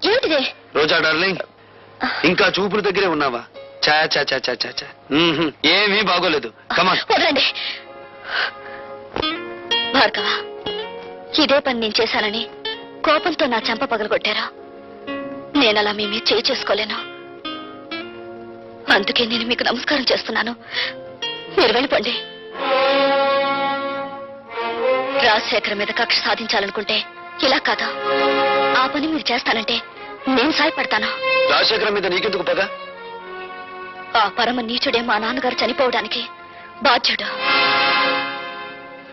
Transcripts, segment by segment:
ఏమిటిది? రోజా డార్లింగ్, ఇంకా చూపుల దగ్గరే ఉన్నావా? చా చా చా చా చా చా. ఏమీ బాగోలేదు. కమాన్. వదలండి భార్గవ, ఇదే పని నేను చేశానని కోపంతో నా చెంప పగలగొట్టారా? నేనలా మీ మీద చేయి చేసుకోలేను. అందుకే నేను మీకు నమస్కారం చేస్తున్నాను. మీరు వెళ్ళిపోండి. రాజశేఖర్ మీద కక్ష సాధించాలనుకుంటే ఇలా కాదా? ఆ పని మీరు చేస్తానంటే నేను సాయపడతాను. రాజశేఖర్ మీద నీకెందుకు పగ? ఆ పరమ నీచుడే మా నాన్నగారు చనిపోవడానికి బాధ్యుడు.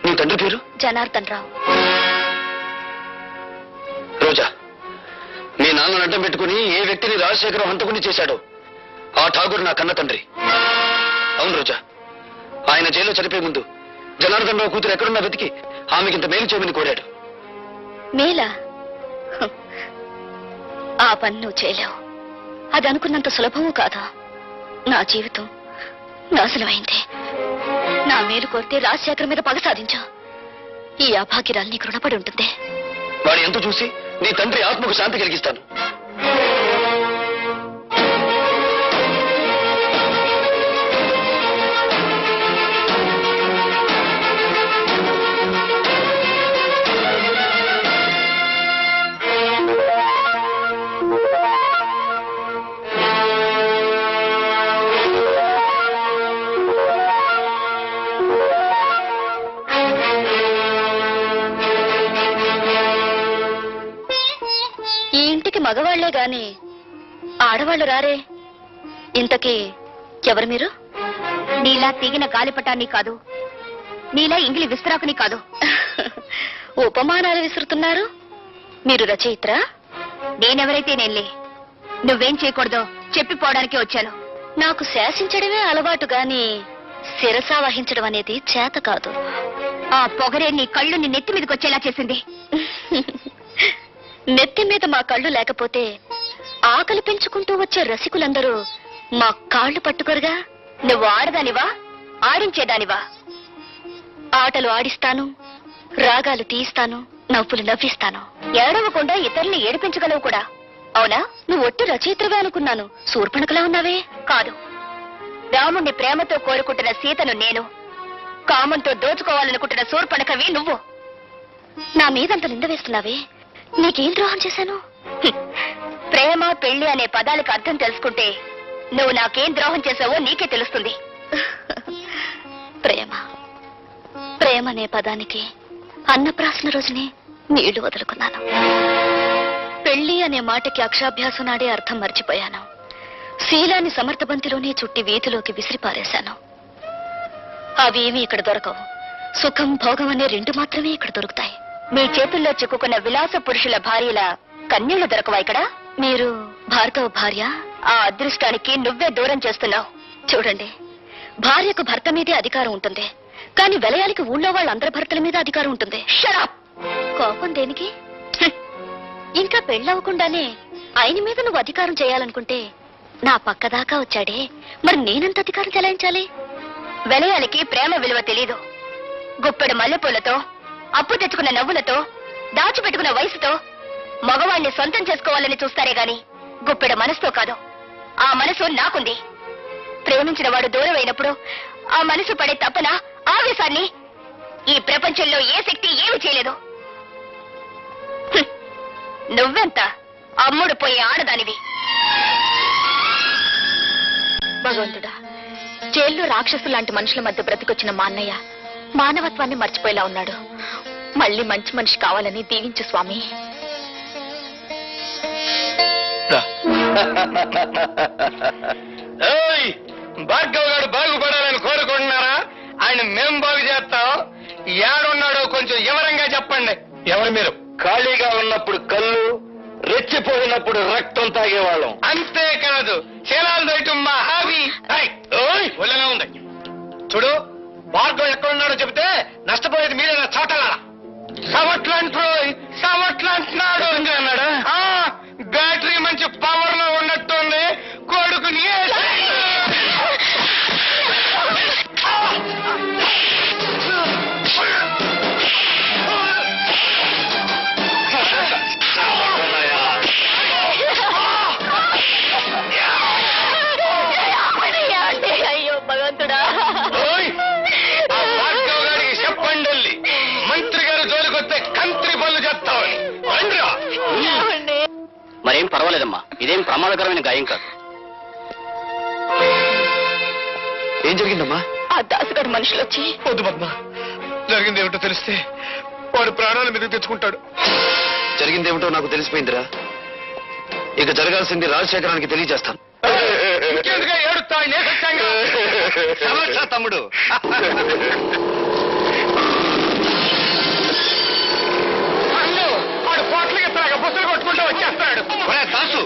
నీ తండ్రి పేరు? జనార్దన్ రావు. రోజా, మీ నాన్న అడ్డం పెట్టుకుని ఏ వ్యక్తిని రాజశేఖరం హంతకుని చేశాడో ఆ ఠాగూర్ నా కన్న తండ్రి. అవును రోజా, ఆయన జైల్లో చనిపోయే ముందు జనార్దన్ రావు కూతురు ఎక్కడున్నా వెతికి ఆమెకింత మేలు చేయమని కోరాడు. మేలా? ఆ పని నువ్వు చేయలేవు. అది అనుకున్నంత సులభము కాదా? నా జీవితం నాశనమైంది. నా మేలు కోరితే రాజశేఖర్ మీద పగ సాధించా. ఈ అభాగ్యరాలు నీకు రుణపడి ఉంటుంది. వాడు ఎంత చూసి నీ తండ్రి ఆత్మకు శాంతి కలిగిస్తాను. మగవాళ్లే గాని ఆడవాళ్లు రారే. ఇంతకీ ఎవరు మీరు? నీలా తెగిన గాలిపటాన్ని కాదు, నీలా ఇంగిలి విస్తరాకుని కాదు. ఉపమానాలు విసురుతున్నారు. మీరు రచయిత్రా? నేనెవరైతే నేనులే. నువ్వేం చేయకూడదో చెప్పిపోవడానికి వచ్చాను. నాకు శాసించడమే అలవాటు గాని శిరస వహించడం అనేది చేత కాదు. ఆ పొగరే నీ కళ్ళు నీ నెత్తి మీదకి వచ్చేలా చేసింది. నెత్తి మీద మా కళ్ళు లేకపోతే ఆకలి పెంచుకుంటూ వచ్చే రసికులందరూ మా కాళ్ళు పట్టుకోరుగా. నువ్వు ఆడదానివా, ఆడించేదానివా? ఆటలు ఆడిస్తాను, రాగాలు తీయిస్తాను, నవ్వులు నవ్విస్తాను. ఏడవకుండా ఇతరుల్ని ఏడిపించగలవు కూడా. అవునా? నువ్వు ఒట్టి రచయిత్రవే అనుకున్నాను. శూర్పణఖలా ఉన్నావే. కాదు, రాముణ్ణి ప్రేమతో కోరుకుంటున్న సీతను నేను, కామంతో దోచుకోవాలనుకుంటున్న శూర్పణఖవి నువ్వు. నా మీదంత నింద వేస్తున్నావే. నీకేం ద్రోహం చేశాను? ప్రేమ పెళ్లి అనే పదాలకు అర్థం తెలుసుకుంటే నువ్వు నాకేం ద్రోహం చేసావో నీకే తెలుస్తుంది. ప్రేమ ప్రేమ అనే పదానికి అన్నప్రాసన రోజునే నీళ్లు వదులుకున్నాను. పెళ్లి అనే మాటకి అక్షాభ్యాసం నాడే అర్థం మర్చిపోయాను. శీలాన్ని సమర్థబంతిలోనే చుట్టి వీధిలోకి విసిరిపారేశాను. అవేమీ ఇక్కడ దొరకవు. సుఖం భోగం అనే రెండు మాత్రమే ఇక్కడ దొరుకుతాయి. మీ చేతుల్లో చిక్కుకున్న విలాస పురుషుల భార్యల కన్యలు దొరకవా ఇక్కడ? మీరు భార్గవ భార్య? ఆ అదృష్టానికి నువ్వే దూరం చేస్తున్నావు. చూడండి, భార్యకు భర్త మీదే అధికారం ఉంటుంది, కానీ విలయానికి ఊళ్ళో వాళ్ళందరి భర్తల మీద అధికారం ఉంటుంది. షరాప్! కోపం దేనికి? ఇంకా పెళ్ళవకుండానే ఆయన మీద నువ్వు అధికారం చేయాలనుకుంటే నా పక్కదాకా వచ్చాడే, మరి నేనంత అధికారం చెలాయించాలి? విలయానికి ప్రేమ విలువ తెలీదు. గుప్పెడు మల్లెపూలతో, అప్పు తెచ్చుకున్న నవ్వులతో, దాచిపెట్టుకున్న వయసుతో మగవాణ్ణి సొంతం చేసుకోవాలని చూస్తారే గాని గుప్పెడు మనసుతో కాదు. ఆ మనసు నాకుంది. ప్రేమించిన వాడు దూరం అయినప్పుడు ఆ మనసు పడే తపన, ఆవేశాన్ని ఈ ప్రపంచంలో ఏ శక్తి ఏమి చేయలేదు. నువ్వెంత అమ్ముడు పోయే ఆడదానివి. భగవంతుడా, జైల్లో రాక్షసు లాంటి మనుషుల మధ్య బ్రతికొచ్చిన మా అన్నయ్య మానవత్వాన్ని మర్చిపోయేలా ఉన్నాడు. మళ్ళీ మంచి మనిషి కావాలని దీవించు స్వామి. భార్గవ్ గారు బాగుపడాలని కోరుకుంటున్నారా? ఆయన మేం బాగు చేస్తాం. ఏడున్నాడో కొంచెం వివరంగా చెప్పండి. ఎవరు మీరు? ఖాళీగా ఉన్నప్పుడు కళ్ళు, రెచ్చిపోయినప్పుడు రక్తం తాగేవాళ్ళం. అంతేకాదు, శీలాలు దయటం మా హాబీ. ఒళ్ళనే ఉంది. చూడు, భార్గవ్ ఎక్కడున్నాడో చెబితే నష్టపోయేది మీరేనా చోటలారా? సవట్లంటున్నాడు అన్నాడా? బ్యాటరీ మంచి పవర్ లో ఉన్నట్టుంది. కొడుకుని మరేం పర్వాలేదమ్మా, ఇదేం ప్రమాదకరమైన గాయం కాదు. ఏం జరిగిందమ్మా? ఆ దాసుగారు మనుషులు వచ్చి... వద్దు పద్మ, జరిగిందేమిటో తెలిస్తే వాడు ప్రాణాల మీదకి తెచ్చుకుంటాడు. జరిగిందేమిటో నాకు తెలిసిపోయిందిరా. ఇక జరగాల్సింది రాజశేఖరానికి తెలియజేస్తాను. తమ్ముడు, వాడు పోట్లకి బుసలు కొట్టుకుంటూ వచ్చేస్తాడు. దాసు,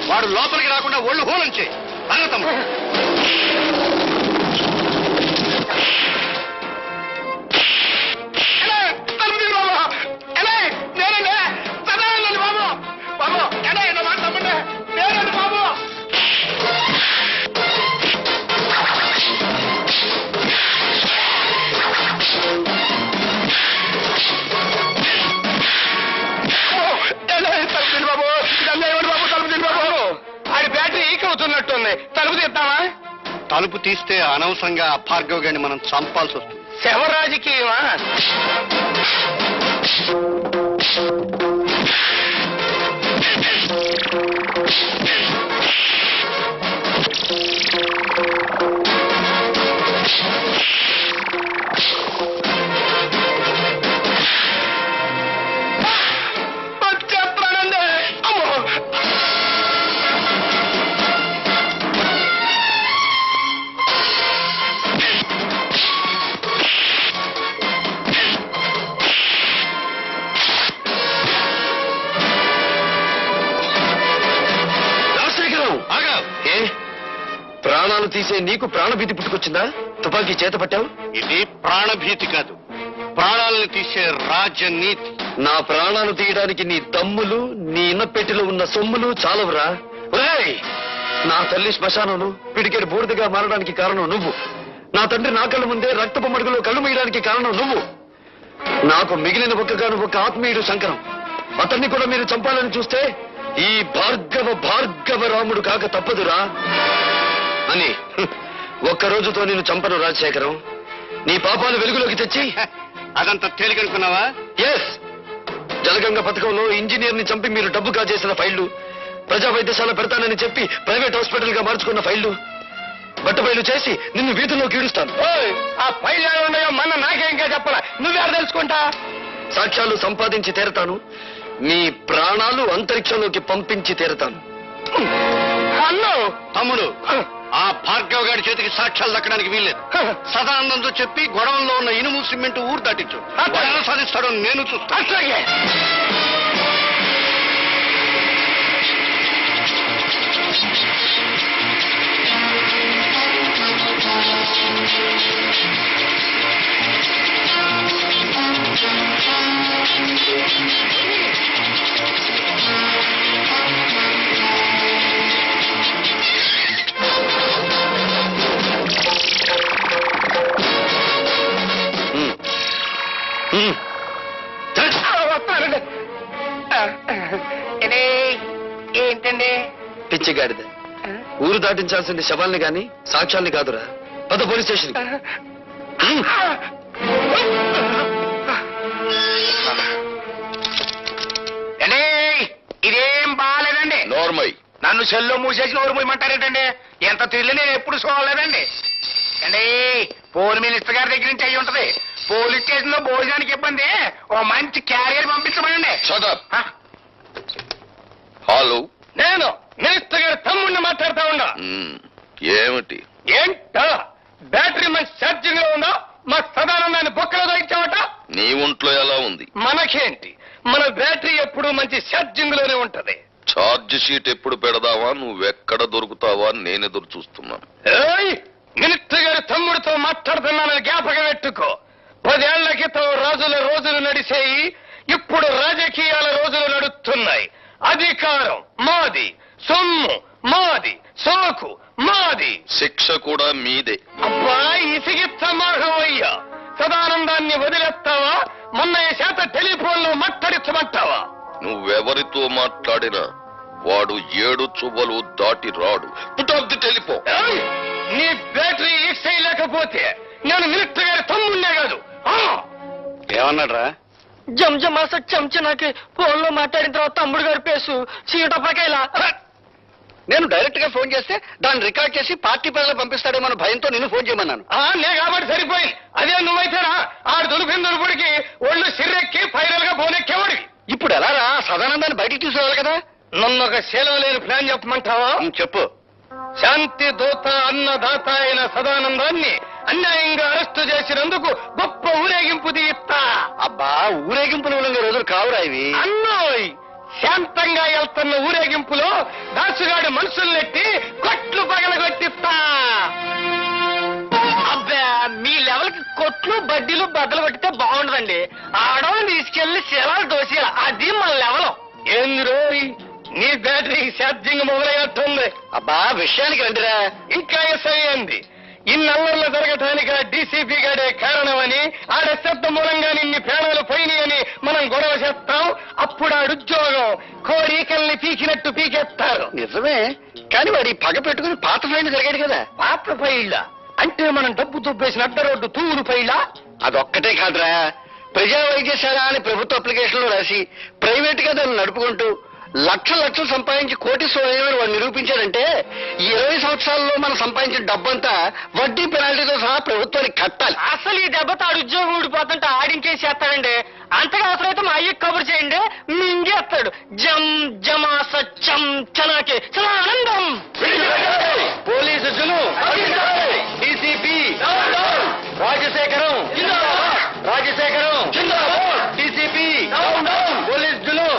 వాడు లోపలికి రాకుండా ఒళ్ళు హోలంచే అన్న తమ్ముడు. తలుపు తీస్తే అనవసరంగా భార్గవ్ గారిని మనం చంపాల్సి వస్తుంది. శవ రాజకీయమా? ప్రాణాలు తీసే నీకు ప్రాణభీతి పుట్టుకొచ్చిందా? తుపాకీ చేత పట్టావు. ఇది ప్రాణభీతి కాదు, ప్రాణాలను తీసే రాజనీతి. నా ప్రాణాలు తీయడానికి నీ దమ్ములు, నీ ఇన్నపెట్టిలో ఉన్న సొమ్ములు చాలవురా. నా తల్లి శ్మశానంలో పిడికెడు బూడిదగా మారడానికి కారణం నువ్వు. నా తండ్రి నా కళ్ళ ముందే రక్తపు మడుగులో కళ్ళు మూయడానికి కారణం నువ్వు. నాకు మిగిలిన ఒక్క ఆత్మీయుడు శంకరం. అతన్ని కూడా మీరు చంపాలని చూస్తే ఈ భార్గవ రాముడు కాక తప్పదురా అని ఒక్క రోజుతో నేను చంపను రాజశేఖరం. నీ పాపాలు వెలుగులోకి తెచ్చి... అదంతా తేలికనుకున్నావా? ఎస్, జలగంగ పథకంలో ఇంజనీర్ ని చంపి మీరు డబ్బు కాజేసిన ఫైళ్లు, ప్రజా వైద్యశాల పెడతానని చెప్పి ప్రైవేట్ హాస్పిటల్ గా మార్చుకున్న ఫైళ్లు, బట్టబయలు చేసి నిన్ను వీధుల్లోకి ఈడుస్తాను. ఆ ఫైల్ ఉన్నాయో మన నాకేంకా చెప్పాలా, నువ్వే తెలుసుకుంటా. సాక్ష్యాలు సంపాదించి తీరతాను, మీ ప్రాణాలు అంతరిక్షంలోకి పంపించి తీరతాను. అన్నో తమ్ముడు, ఆ భార్గవ్ గారి చేతికి సాక్ష్యాలు దక్కడానికి వీల్లేదు. సదానందంతో చెప్పి గొడవల్లో ఉన్న ఇనుము సిమెంట్ ఊరు దాటించు. ఎలా సాధిస్తాడో నేను చూస్తాను. అట్లాగే. ఏంటండి పిచ్చిగాడిద, ఊరు దాటించాల్సింది శవాల్ని గాని సాక్ష్యాల్ని కాదురా. పద పోలీస్ స్టేషన్. ఇదేం బాగాలేదండి. నోర్మై, నన్ను సెల్లో మూసేసి నోరు మూయమంటారేటండి? ఎంత తిరిగి నేను ఎప్పుడు చూడలేదండి. అండి, పోల్ మినిస్టర్ గారి దగ్గర నుంచి అయ్యి ఉంటది. పోలీస్ స్టేషన్ లో భోజనానికి ఇబ్బంది, ఓ మంచి క్యారియర్ పంపించమనండి. హలో, నేను మినిస్టర్ గారి తమ్ముడిని మాట్లాడుతా ఉన్నా. ఏమిటి? ఏంటో బ్యాటరీ మంచి ఛార్జింగ్ లో ఉందా? మా సదానందాన్ని బొక్కలో ఇచ్చావట. నీ ఒంట్లో ఎలా ఉంది? మనకేంటి, మన బ్యాటరీ ఎప్పుడు మంచి ఛార్జింగ్ లోనే ఉంటది. ఛార్జ్ షీట్ ఎప్పుడు పెడదావా, నువ్వెక్కడ దొరుకుతావా నేను ఎదురు చూస్తున్నాను. మినిస్టర్ గారి తమ్ముడితో మాట్లాడుతున్నానని జ్ఞాపకం పెట్టుకో. 10 ఏళ్ల క్రితం రాజుల రోజులు నడిచేయి, ఇప్పుడు రాజకీయాల రోజులు నడుస్తున్నాయి. అధికారం మాది, సొమ్ము మాది, సోకు మాది, శిక్ష కూడా మీదే. అబ్బా ఇసిగిత్తమాహవయ్యా. సదానందాన్ని వదిలేస్తావా? మొన్న చేత టెలిఫోన్ లో మాట్లాడించమంటావా? నువ్వెవరితో మాట్లాడినా వాడు 7 చువ్వలు దాటి రాడు. Put off the telephone. నీ బ్యాటరీ ఈక్స్ లేకపోతే నేను మినిస్టర్ గారి తమ్ముడినే కాదు. ఏమన్నాడ్రా? జంజమాస చెంచనాకి ఫోన్లో మాట్లాడిన తర్వాత తమ్ముడు గారి పేసు చీటపకాయలా. నేను డైరెక్ట్ గా ఫోన్ చేస్తే దాన్ని రికార్డ్ చేసి పార్టీ ప్రజలు పంపిస్తాడేమో భయంతో నేను ఫోన్ చేయమన్నాను. నే కాబట్టి సరిపోయింది. అదే నువ్వైతేనా ఆడు దులిపిన దులుపుడికి ఒళ్ళు సిర్రెక్కి ఫైనల్ గా బోనెక్కేవాడికి. ఇప్పుడు ఎలా రా సదానందాన్ని బయటికి తీసుకురావాలి కదా. నన్ను ఒక శీలం లేని ప్లాన్ చెప్పమంటావా? చెప్పు. శాంతి దూత అన్నదాత అయిన సదానందాన్ని అన్యాయంగా అరెస్టు చేసినందుకు గొప్ప ఊరేగింపు తీయిస్తా. అబ్బా ఊరేగింపులు ఉన్న రోజులు కావురా ఇవి. అన్నోయ్ శాంతంగా వెళ్తున్న ఊరేగింపులో దాసుగాడి మనుషుల్నెట్టి కొట్లు పగలగొట్టిస్తా. అబ్బా మీ లెవెల్ కి కొట్లు బడ్డీలు బద్దలు కొట్టితే బాగుండదండి. ఆడవాళ్ళని తీసుకెళ్లి శిలాలు దోసేయాలి. అది మన లెవెల్. ఏంది రోయ్ నీ బ్యాటరీ ఛార్జింగ్ మొదలయ్యట్టుంది. అబ్బా విషయానికి రండిరా. ఇంకా ఎస్ఐ అంది. ఇన్నల్లర్లు జరగటానికి డీసీపీ గాడే కారణమని ఆడ శబ్ద మూలంగా నిన్ని ప్రాణాలు పోయినాయని మనం గొడవ చేస్తాం. అప్పుడు ఆడుద్యోగం కోరికల్ని పీకినట్టు పీకేస్తారు. నిజమే, కానీ వాడి పగ పెట్టుకుని పాత ఫైన్ జరిగాడు కదా. పాత ఫైళ్ళ అంటే మనం డబ్బు దుబ్బేసిన అడ్డ రోడ్డు తూరు ఫైళ్ళ. అదొక్కటే కాదురా, ప్రజా వైద్యశాల అని ప్రభుత్వ అప్లికేషన్లో రాసి ప్రైవేట్ గా దాన్ని నడుపుకుంటూ లక్షలు సంపాదించి కోటీశ్వరుడు వాడు నిరూపించాడంటే ఈ 20 సంవత్సరాల్లో మనం సంపాదించిన డబ్బంతా వడ్డీ పెనాల్టీతో సహా ప్రభుత్వానికి కట్టాలి. అసలు ఈ దెబ్బతో ఆడు ఉద్యోగం ఊడిపోతుంటే ఆడించేసేస్తాడండి. అంతగా అవసరమైతే మా అయ్యకి కబురు చేయండి, మింగేస్తాడు. జం జమాస చం చనాకి ఆనందం. Police DCP Rajasekharam DCP police జులు.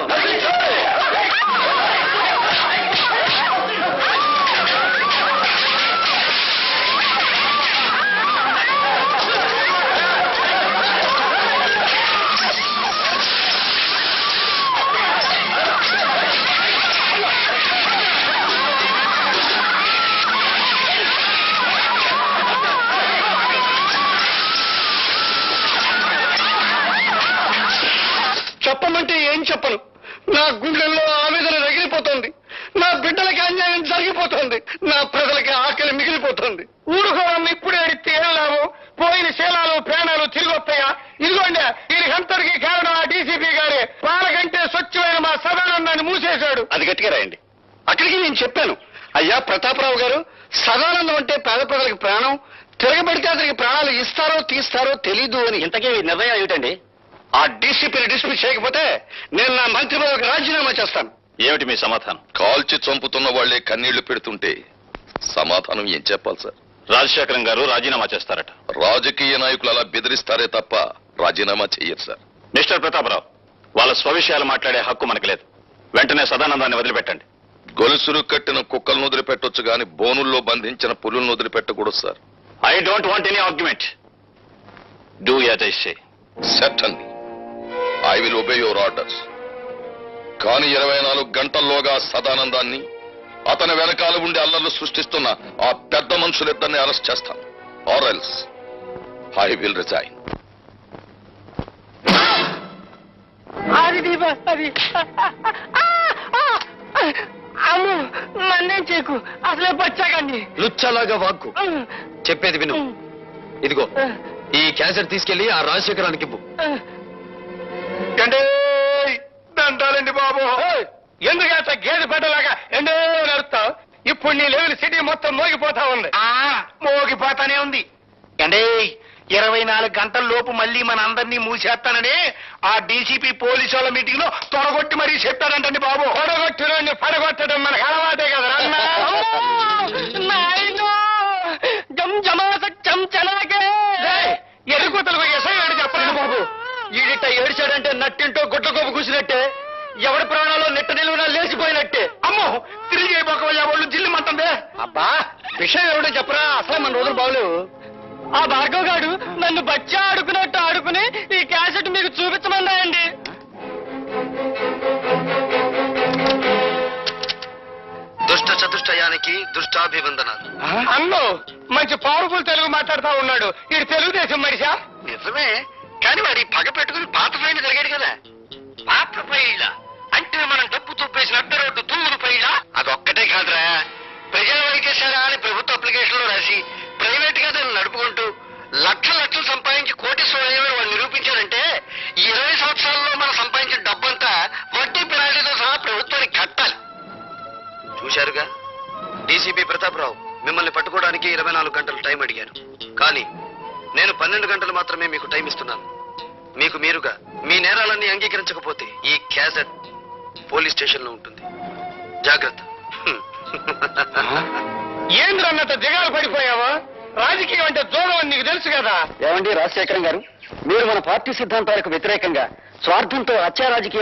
చెప్పమంటే ఏం చెప్పను. నా గుండెల్లో ఆవేదన రగిలిపోతుంది. నా బిడ్డలకి అన్యాయం జరిగిపోతుంది. నా ప్రజలకి ఆకలి మిగిలిపోతుంది. ఊరుకోవడం ఇప్పుడే అడిగితే ఏం లాభం? పోయిన శీలాలు ప్రాణాలు తిరిగి వస్తాయా? ఇదిగోండి దీనికి అంతటికి కారణం ఆ డీసీపీ గారే. వాళ్ళకంటే స్వచ్ఛమైన మా సదానందాన్ని మూసేశాడు. అది గట్టిగా రాయండి. అక్కడికి నేను చెప్పాను, అయ్యా ప్రతాపరావు గారు, సదానందం అంటే పేద ప్రజలకి ప్రాణం, తిరగబడితే అతనికి ప్రాణాలు ఇస్తారో తీస్తారో తెలీదు అని. ఇంతకీ నిర్ణయం ఏమిటండి? ఆ డీసీపీని డిస్మిస్ చేయకపోతే నేను నా మంత్రి పదవికి రాజీనామా చేస్తాను. ఏమిటి మీ సమాధానం? కాల్చి చంపుతున్న వాళ్లే కన్నీళ్లు పెడుతుంటే సమాధానం ఏం చెప్పాలి సార్? రాజశేఖరం గారు రాజీనామా చేస్తారట. రాజకీయ నాయకులు అలా బెదిరిస్తారే తప్ప రాజీనామా చెయ్యరు సార్. మిస్టర్ ప్రతాపరావు, వాళ్ళ స్వవిషయాలు మాట్లాడే హక్కు మనకు లేదు. వెంటనే సదానందాన్ని వదిలిపెట్టండి. గొలుసులు కట్టిన కుక్కలను వదిలిపెట్టొచ్చు గాని బోనుల్లో బంధించిన పులులను వదిలిపెట్టకూడదు sir. I don't want any argument. Do as I say. Certainly I will obey your orders. కానీ 24 గంటల్లోగా సదానందాన్ని, అతని వెనకాల ఉండి అల్లర్లు సృష్టిస్తున్న ఆ పెద్ద మనుషులిద్దరిని అరెస్ట్ చేస్తాను. Or else I will resign. అది అమ్ము నన్నేం చేయకు, అసలే పచ్చాకండి. లుచ్చలాగా వాక్కు. చెప్పేది విను. ఇదిగో ఈ క్యాసెట్ తీసుకెళ్లి ఆ రాజశేఖరానికి ఇవ్వు. దండాలండి బాబు. ఎందుకంత గేదె పెట్టలాగా ఎండో నడుస్తావు? ఇప్పుడు నీ లెవెల్ సిటీ మొత్తం మోగిపోతా ఉంది. మోగిపోతానే ఉంది. అంటే 24 గంటల లోపు మళ్ళీ మన అందరినీ మూసేస్తానని ఆ డీసీపీ పోలీసు వాళ్ళ మీటింగ్ లో తొడగొట్టి మరీ చెప్పాడంటండి బాబు. తొడగొట్టిన పడగొట్టడం మనకు అలవాటే కదా. ఎరుగుతలు ఎసయ్యాడు చెప్పండి బాబు. ఈడిట ఏడిచాడంటే నట్టింటో గుడ్ల కోపు కూసినట్టే, ఎవడి ప్రాణాల్లో నెట్ట నిలువునా లేచిపోయినట్టే. అమ్మో తిరిగి అయిపోకవయ్యా వాళ్ళు జిల్లుమంటుందే. అబ్బా విషయం ఎవడో చెప్పరా, అసలే మన రోజులు బాగలేవు. ఆ భార్గవ్ గారు నన్ను బచ్చా ఆడుకున్నట్టు ఆడుకుని ఈ క్యాసెట్ మీకు చూపించమన్నాయండి. దుష్ట చతుష్టయానికి దుష్టాభివందనాలు. అన్నో మంచి పవర్ఫుల్ తెలుగు మాట్లాడుతా ఉన్నాడు. ఇది తెలుగుదేశం మనిషా? నిజమే, కానీ వాడి పగ పెట్టుకుని పాత ఫైన్ జరిగాడు కదా. పాత ఫైళ్ళ అంటే మనం డబ్బు తుప్పేసిన అడ్డ రోడ్డు తూరు ఫైళ్ళ. అదొక్కటే కాదురా, ప్రజా వైద్యశాల అని ప్రభుత్వ అప్లికేషన్లో రాసి ప్రైవేట్ గా దాన్ని నడుపుకుంటూ లక్షలు సంపాదించి కోటీశ్వరుడు వాడు నిరూపించాడంటే ఈ 20 సంవత్సరాల్లో చూశారుగా, డీసీపీ ప్రతాపరావు మిమ్మల్ని పట్టుకోవడానికి 24 గంటలు టైం అడిగారు. కానీ నేను 12 గంటలు మాత్రమే మీకు టైం ఇస్తున్నాను. మీకు మీరుగా మీ నేరాలన్నీ అంగీకరించకపోతే ఈ క్యాసెట్ పోలీస్ స్టేషన్ లో ఉంటుంది. జాగ్రత్త. ఏంద్రన్నంత దిగాలు పడిపోయావా? రాజకీయం అంటే దూరం అని నీకు తెలుసు కదా. ఏమండి రాజశేఖరం గారు, మీరు మన పార్టీ సిద్ధాంతాలకు వ్యతిరేకంగా స్వార్థంతో హత్యా రాజకీయం